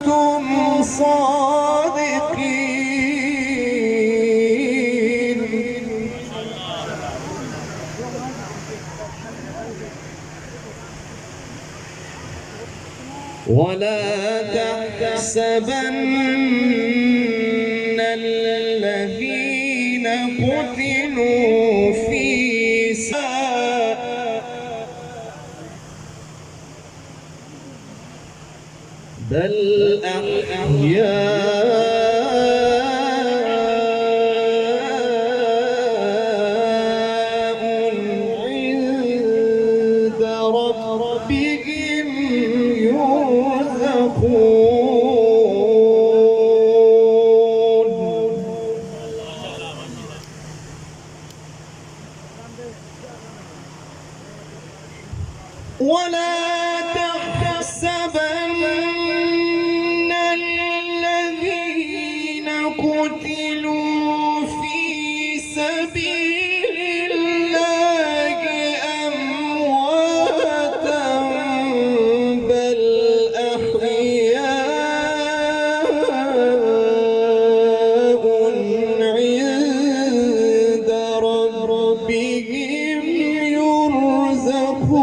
كنتم صادقين. ولا تحسبن الذين قتلوا في بل أحياء عند ربهم يرزقون. ولا تحسبن الذين قتلوا في سبيل الله أمواتا بل أحياء عند ربهم يرزقون.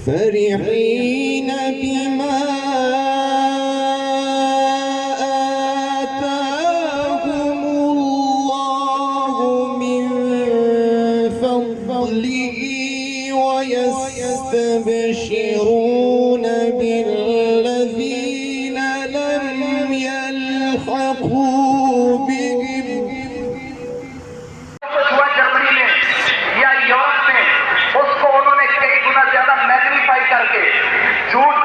فرحين بما آتاهم الله من فضله ويستبشرون بالذين لم يلحقوا بهم. जर्मनी में या यूरोप में उसको उन्होंने कई गुना ज्यादा मैग्नीफाई करके झूठ